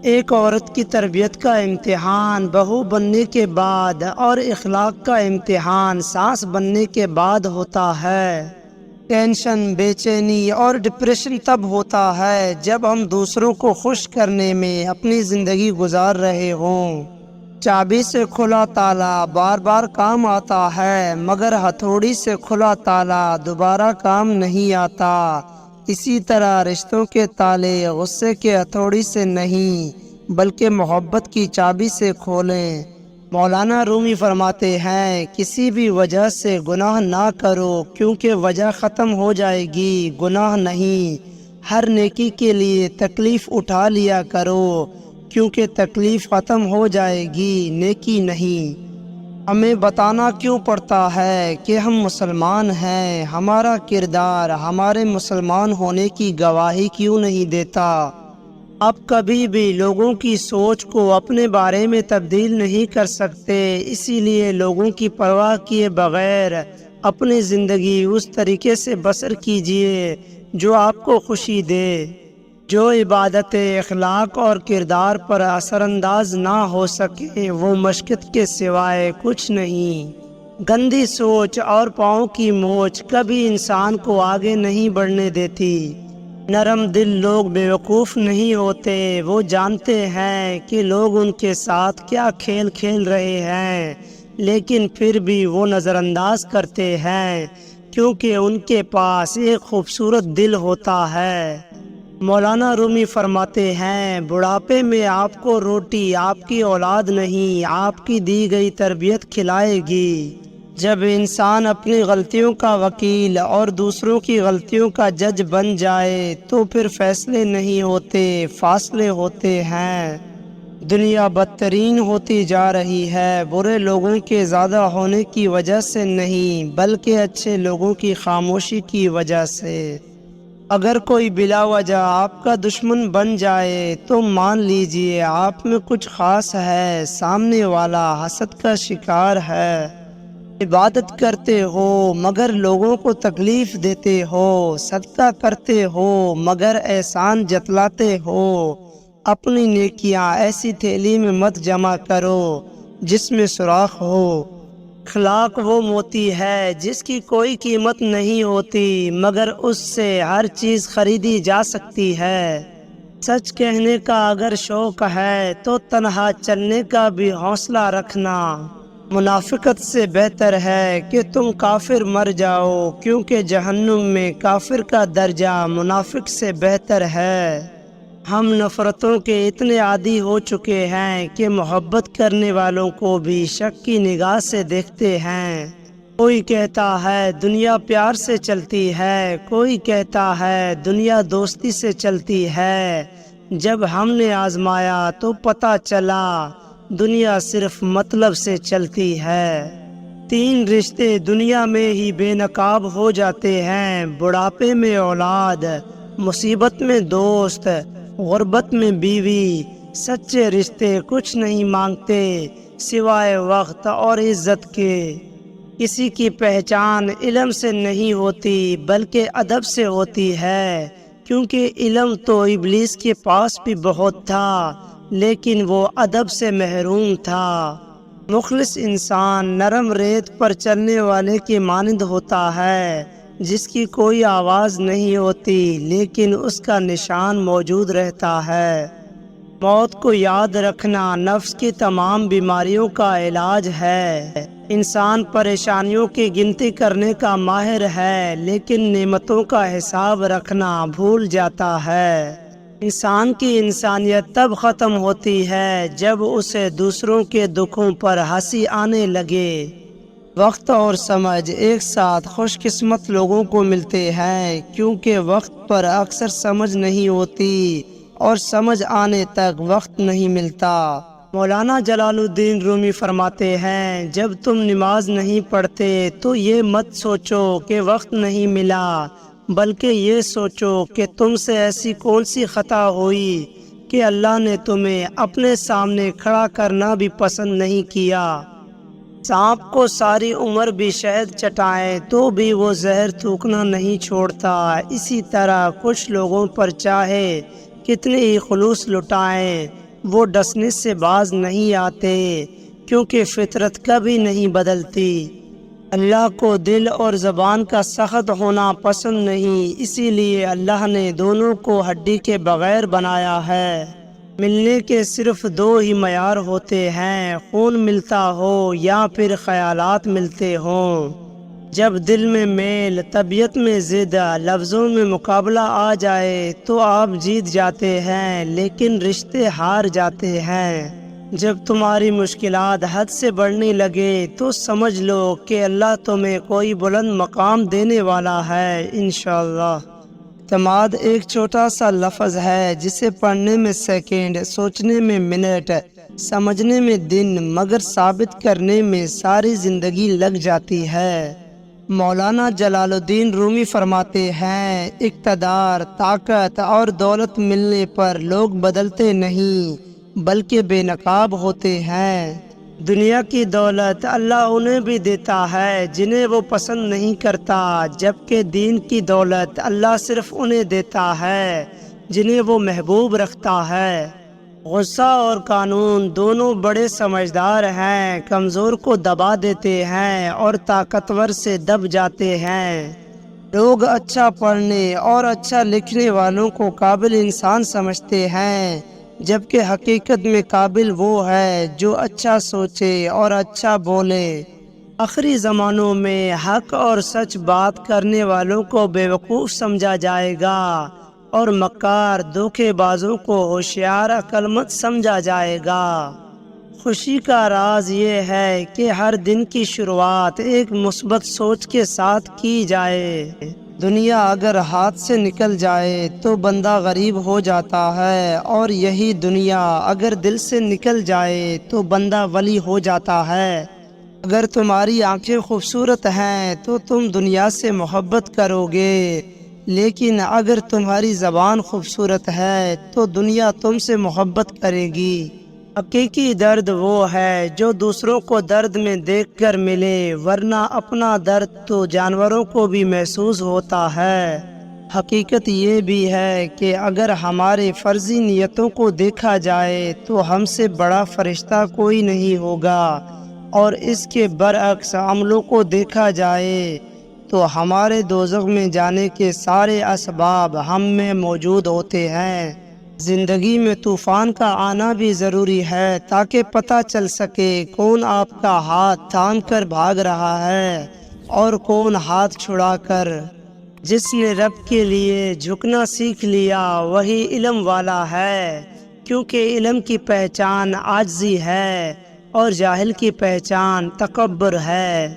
ایک عورت کی تربیت کا امتحان بہو بننے کے بعد اور اخلاق کا امتحان ساس بننے کے بعد ہوتا ہے۔ ٹینشن، بے چینی اور ڈپریشن تب ہوتا ہے جب ہم دوسروں کو خوش کرنے میں اپنی زندگی گزار رہے ہوں۔ چابی سے کھلا تالا بار بار کام آتا ہے، مگر ہتھوڑی سے کھلا تالا دوبارہ کام نہیں آتا۔ اسی طرح رشتوں کے تالے غصے کے ہتھوڑی سے نہیں بلکہ محبت کی چابی سے کھولیں۔ مولانا رومی فرماتے ہیں، کسی بھی وجہ سے گناہ نہ کرو کیونکہ وجہ ختم ہو جائے گی، گناہ نہیں۔ ہر نیکی کے لیے تکلیف اٹھا لیا کرو کیونکہ تکلیف ختم ہو جائے گی، نیکی نہیں۔ ہمیں بتانا کیوں پڑتا ہے کہ ہم مسلمان ہیں؟ ہمارا کردار ہمارے مسلمان ہونے کی گواہی کیوں نہیں دیتا؟ آپ کبھی بھی لوگوں کی سوچ کو اپنے بارے میں تبدیل نہیں کر سکتے، اسی لیے لوگوں کی پرواہ کیے بغیر اپنی زندگی اس طریقے سے بسر کیجیے جو آپ کو خوشی دے، جو عبادت، اخلاق اور کردار پر اثر انداز نہ ہو سکے وہ مشقت کے سوائے کچھ نہیں۔ گندی سوچ اور پاؤں کی موچ کبھی انسان کو آگے نہیں بڑھنے دیتی۔ نرم دل لوگ بیوقوف نہیں ہوتے، وہ جانتے ہیں کہ لوگ ان کے ساتھ کیا کھیل کھیل رہے ہیں، لیکن پھر بھی وہ نظر انداز کرتے ہیں کیونکہ ان کے پاس ایک خوبصورت دل ہوتا ہے۔ مولانا رومی فرماتے ہیں، بڑھاپے میں آپ کو روٹی آپ کی اولاد نہیں آپ کی دی گئی تربیت کھلائے گی۔ جب انسان اپنی غلطیوں کا وکیل اور دوسروں کی غلطیوں کا جج بن جائے تو پھر فیصلے نہیں ہوتے، فاصلے ہوتے ہیں۔ دنیا بدترین ہوتی جا رہی ہے، برے لوگوں کے زیادہ ہونے کی وجہ سے نہیں بلکہ اچھے لوگوں کی خاموشی کی وجہ سے۔ اگر کوئی بلا وجہ آپ کا دشمن بن جائے تو مان لیجئے آپ میں کچھ خاص ہے، سامنے والا حسد کا شکار ہے۔ عبادت کرتے ہو مگر لوگوں کو تکلیف دیتے ہو، صدقہ کرتے ہو مگر احسان جتلاتے ہو۔ اپنی نیکیاں ایسی تھیلی میں مت جمع کرو جس میں سوراخ ہو۔ اخلاق وہ موتی ہے جس کی کوئی قیمت نہیں ہوتی مگر اس سے ہر چیز خریدی جا سکتی ہے۔ سچ کہنے کا اگر شوق ہے تو تنہا چلنے کا بھی حوصلہ رکھنا۔ منافقت سے بہتر ہے کہ تم کافر مر جاؤ کیونکہ جہنم میں کافر کا درجہ منافق سے بہتر ہے۔ ہم نفرتوں کے اتنے عادی ہو چکے ہیں کہ محبت کرنے والوں کو بھی شک کی نگاہ سے دیکھتے ہیں۔ کوئی کہتا ہے دنیا پیار سے چلتی ہے، کوئی کہتا ہے دنیا دوستی سے چلتی ہے۔ جب ہم نے آزمایا تو پتہ چلا دنیا صرف مطلب سے چلتی ہے۔ 3 رشتے دنیا میں ہی بے نقاب ہو جاتے ہیں، بڑھاپے میں اولاد، مصیبت میں دوست، غربت میں بیوی۔ سچے رشتے کچھ نہیں مانگتے سوائے وقت اور عزت کے۔ کسی کی پہچان علم سے نہیں ہوتی بلکہ ادب سے ہوتی ہے، کیونکہ علم تو ابلیس کے پاس بھی بہت تھا لیکن وہ ادب سے محروم تھا۔ مخلص انسان نرم ریت پر چلنے والے کے مانند ہوتا ہے جس کی کوئی آواز نہیں ہوتی لیکن اس کا نشان موجود رہتا ہے۔ موت کو یاد رکھنا نفس کی تمام بیماریوں کا علاج ہے۔ انسان پریشانیوں کی گنتی کرنے کا ماہر ہے لیکن نعمتوں کا حساب رکھنا بھول جاتا ہے۔ انسان کی انسانیت تب ختم ہوتی ہے جب اسے دوسروں کے دکھوں پر ہنسی آنے لگے۔ وقت اور سمجھ ایک ساتھ خوش قسمت لوگوں کو ملتے ہیں کیونکہ وقت پر اکثر سمجھ نہیں ہوتی اور سمجھ آنے تک وقت نہیں ملتا۔ مولانا جلال الدین رومی فرماتے ہیں، جب تم نماز نہیں پڑھتے تو یہ مت سوچو کہ وقت نہیں ملا بلکہ یہ سوچو کہ تم سے ایسی کون سی خطا ہوئی کہ اللہ نے تمہیں اپنے سامنے کھڑا کرنا بھی پسند نہیں کیا۔ سانپ کو ساری عمر بھی شہد چٹائیں تو بھی وہ زہر تھوکنا نہیں چھوڑتا۔ اسی طرح کچھ لوگوں پر چاہے کتنے ہی خلوص لٹائیں وہ ڈسنے سے باز نہیں آتے، کیونکہ فطرت کبھی نہیں بدلتی۔ اللہ کو دل اور زبان کا سخت ہونا پسند نہیں، اسی لیے اللہ نے دونوں کو ہڈی کے بغیر بنایا ہے۔ ملنے کے صرف دو ہی معیار ہوتے ہیں، خون ملتا ہو یا پھر خیالات ملتے ہوں۔ جب دل میں میل، طبیعت میں ضد، لفظوں میں مقابلہ آ جائے تو آپ جیت جاتے ہیں، لیکن رشتے ہار جاتے ہیں۔ جب تمہاری مشکلات حد سے بڑھنے لگے تو سمجھ لو کہ اللہ تمہیں کوئی بلند مقام دینے والا ہے انشاءاللہ۔ اعتماد ایک چھوٹا سا لفظ ہے جسے پڑھنے میں سیکنڈ، سوچنے میں منٹ، سمجھنے میں دن، مگر ثابت کرنے میں ساری زندگی لگ جاتی ہے۔ مولانا جلال الدین رومی فرماتے ہیں، اقتدار، طاقت اور دولت ملنے پر لوگ بدلتے نہیں بلکہ بے نقاب ہوتے ہیں۔ دنیا کی دولت اللہ انہیں بھی دیتا ہے جنہیں وہ پسند نہیں کرتا، جبکہ دین کی دولت اللہ صرف انہیں دیتا ہے جنہیں وہ محبوب رکھتا ہے۔ غصہ اور قانون دونوں بڑے سمجھدار ہیں، کمزور کو دبا دیتے ہیں اور طاقتور سے دب جاتے ہیں۔ لوگ اچھا پڑھنے اور اچھا لکھنے والوں کو قابل انسان سمجھتے ہیں، جبکہ حقیقت میں قابل وہ ہے جو اچھا سوچے اور اچھا بولے۔ آخری زمانوں میں حق اور سچ بات کرنے والوں کو بیوقوف سمجھا جائے گا اور مکار، دھوکے بازوں کو ہوشیار عقل مند سمجھا جائے گا۔ خوشی کا راز یہ ہے کہ ہر دن کی شروعات ایک مثبت سوچ کے ساتھ کی جائے۔ دنیا اگر ہاتھ سے نکل جائے تو بندہ غریب ہو جاتا ہے، اور یہی دنیا اگر دل سے نکل جائے تو بندہ ولی ہو جاتا ہے۔ اگر تمہاری آنکھیں خوبصورت ہیں تو تم دنیا سے محبت کرو گے، لیکن اگر تمہاری زبان خوبصورت ہے تو دنیا تم سے محبت کرے گی۔ حقیقی درد وہ ہے جو دوسروں کو درد میں دیکھ کر ملے، ورنہ اپنا درد تو جانوروں کو بھی محسوس ہوتا ہے۔ حقیقت یہ بھی ہے کہ اگر ہمارے فرضی نیتوں کو دیکھا جائے تو ہم سے بڑا فرشتہ کوئی نہیں ہوگا، اور اس کے برعکس عملوں کو دیکھا جائے تو ہمارے دوزخ میں جانے کے سارے اسباب ہم میں موجود ہوتے ہیں۔ زندگی میں طوفان کا آنا بھی ضروری ہے تاکہ پتہ چل سکے کون آپ کا ہاتھ تھام کر بھاگ رہا ہے اور کون ہاتھ چھڑا کر۔ جس نے رب کے لیے جھکنا سیکھ لیا وہی علم والا ہے، کیونکہ علم کی پہچان عاجزی ہے اور جاہل کی پہچان تکبر ہے۔